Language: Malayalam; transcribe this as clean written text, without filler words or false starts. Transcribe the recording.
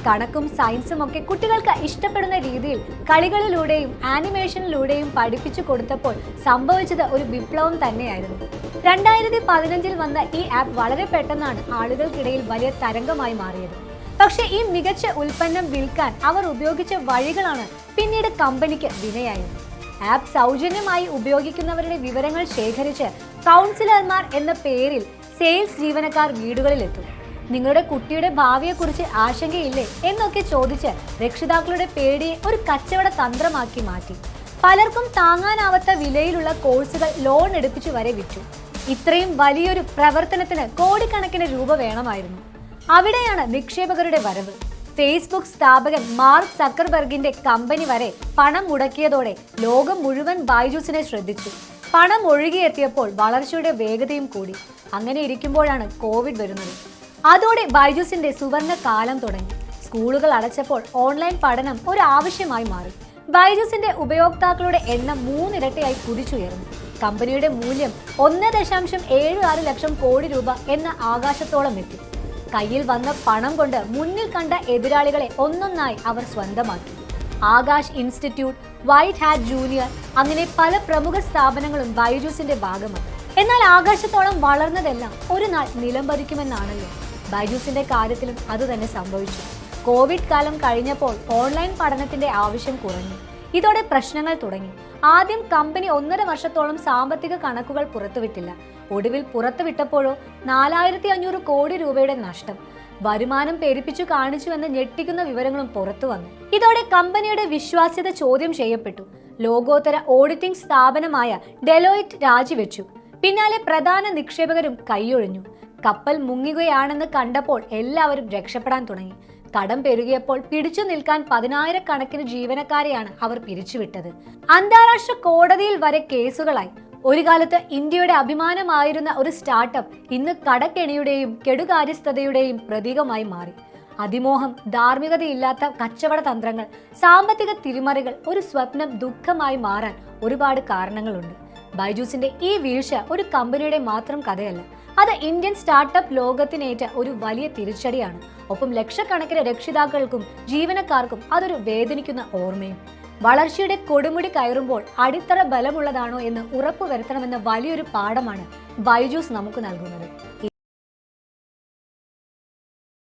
കണക്കും സയൻസും ഒക്കെ കുട്ടികൾക്ക് ഇഷ്ടപ്പെടുന്ന രീതിയിൽ കളികളിലൂടെയും ആനിമേഷനിലൂടെയും പഠിപ്പിച്ചു കൊടുത്തപ്പോൾ സംഭവിച്ചത് ഒരു വിപ്ലവം തന്നെയായിരുന്നു. 2015 വന്ന ഈ ആപ്പ് വളരെ പെട്ടെന്നാണ് ആളുകൾക്കിടയിൽ വലിയ തരംഗമായി മാറിയത്. പക്ഷേ ഈ മികച്ച ഉൽപ്പന്നം വിൽക്കാൻ അവർ ഉപയോഗിച്ച വഴികളാണ് പിന്നീട് കമ്പനിക്ക് വിനയായത്. ആപ്പ് സൗജന്യമായി ഉപയോഗിക്കുന്നവരുടെ വിവരങ്ങൾ ശേഖരിച്ച് കൗൺസിലർമാർ എന്ന പേരിൽ സെയിൽസ് ജീവനക്കാർ വീടുകളിലെത്തും. നിങ്ങളുടെ കുട്ടിയുടെ ഭാവിയെക്കുറിച്ച് ആശങ്കയില്ലേ എന്നൊക്കെ ചോദിച്ച് രക്ഷിതാക്കളുടെ പേടിയെ ഒരു കച്ചവട തന്ത്രമാക്കി മാറ്റി. പലർക്കും താങ്ങാനാവാത്ത വിലയിലുള്ള കോഴ്സുകൾ ലോൺ എടുപ്പിച്ചു വരെ വിറ്റു. ഇത്രയും വലിയൊരു പ്രവർത്തനത്തിന് കോടിക്കണക്കിന് രൂപ വേണമായിരുന്നു. അവിടെയാണ് നിക്ഷേപകരുടെ വരവ്. ഫേസ്ബുക്ക് സ്ഥാപകൻ മാർക്ക് സക്കർബർഗിന്റെ കമ്പനി വരെ പണം മുടക്കിയതോടെ ലോകം മുഴുവൻ ബൈജൂസിനെ ശ്രദ്ധിച്ചു. പണം ഒഴുകിയെത്തിയപ്പോൾ വളർച്ചയുടെ വേഗതയും കൂടി. അങ്ങനെ ഇരിക്കുമ്പോഴാണ് കോവിഡ് വരുന്നത്. അതോടെ ബൈജൂസിന്റെ സുവർണ കാലം തുടങ്ങി. സ്കൂളുകൾ അടച്ചപ്പോൾ ഓൺലൈൻ പഠനം ഒരു ആവശ്യമായി മാറി. ബൈജൂസിന്റെ ഉപയോക്താക്കളുടെ എണ്ണം 3 ഇരട്ടിയായി കുതിച്ചുയർന്നു. കമ്പനിയുടെ മൂല്യം 1.76 ലക്ഷം കോടി രൂപ എന്ന ആകാശത്തോളം എത്തി. കയ്യിൽ വന്ന പണം കൊണ്ട് മുന്നിൽ കണ്ട എതിരാളികളെ ഒന്നൊന്നായി അവർ സ്വന്തമാക്കി. Akash institute, white hat junior, അങ്ങനെ പല പ്രമുഖ സ്ഥാപനങ്ങളും ബൈജൂസിന്റെ ഭാഗമാണ്. എന്നാൽ ആകാശത്തോളം വളർന്നതെല്ലാം ഒരു നാൾ നിലംപതിക്കുമെന്നാണല്ലോ. ബൈജൂസിന്റെ കാര്യത്തിലും അതുതന്നെ സംഭവിച്ചു. കോവിഡ് കാലം കഴിഞ്ഞപ്പോൾ ഓൺലൈൻ പഠനത്തിന്റെ ആവശ്യം കുറഞ്ഞു. ഇതോടെ പ്രശ്നങ്ങൾ തുടങ്ങി. ആദ്യം കമ്പനി 1.5 വർഷത്തോളം സാമ്പത്തിക കണക്കുകൾ പുറത്തുവിട്ടില്ല. ഒടുവിൽ പുറത്തുവിട്ടപ്പോഴോ 4500 കോടി രൂപയുടെ നഷ്ടം. വരുമാനം പെരുപ്പിച്ചു കാണിച്ചുവെന്ന് ഞെട്ടിക്കുന്ന വിവരങ്ങളും പുറത്തു വന്നു. ഇതോടെ കമ്പനിയുടെ വിശ്വാസ്യത ചോദ്യം ചെയ്യപ്പെട്ടു. ലോകോത്തര ഓഡിറ്റിംഗ് സ്ഥാപനമായ ഡെലോയിറ്റ് രാജിവെച്ചു. പിന്നാലെ പ്രധാന നിക്ഷേപകരും കൈയൊഴിഞ്ഞു. കപ്പൽ മുങ്ങുകയാണെന്ന് കണ്ടപ്പോൾ എല്ലാവരും രക്ഷപ്പെടാൻ തുടങ്ങി. കടം പെരുകിയപ്പോൾ പിടിച്ചു നിൽക്കാൻ 10,000 ജീവനക്കാരെയാണ് അവർ പിരിച്ചുവിട്ടത്. അന്താരാഷ്ട്ര കോടതിയിൽ വരെ കേസുകളായി. ഒരു കാലത്ത് ഇന്ത്യയുടെ അഭിമാനമായിരുന്ന ഒരു സ്റ്റാർട്ടപ്പ് ഇന്ന് കടക്കെണിയുടെയും കെടുകാര്യസ്ഥതയുടെയും പ്രതീകമായി മാറി. അതിമോഹം, ധാർമ്മികതയില്ലാത്ത കച്ചവട തന്ത്രങ്ങൾ, സാമ്പത്തിക തിരിമറികൾ, ഒരു സ്വപ്നം ദുഃഖമായി മാറാൻ ഒരുപാട് കാരണങ്ങളുണ്ട്. ബൈജൂസിന്റെ ഈ വീഴ്ച ഒരു കമ്പനിയുടെ മാത്രം കഥയല്ല. അത് ഇന്ത്യൻ സ്റ്റാർട്ടപ്പ് ലോകത്തിനേറ്റ ഒരു വലിയ തിരിച്ചടിയാണ്. ഒപ്പം ലക്ഷക്കണക്കിന് രക്ഷിതാക്കൾക്കും ജീവനക്കാർക്കും അതൊരു വേദനിക്കുന്ന ഓർമ്മയും. വളർച്ചയുടെ കൊടുമുടി കയറുമ്പോൾ അടിത്തറ ബലമുള്ളതാണോ എന്ന് ഉറപ്പുവരുത്തണമെന്ന വലിയൊരു പാഠമാണ് ബൈജൂസ് നമുക്ക് നൽകുന്നത്.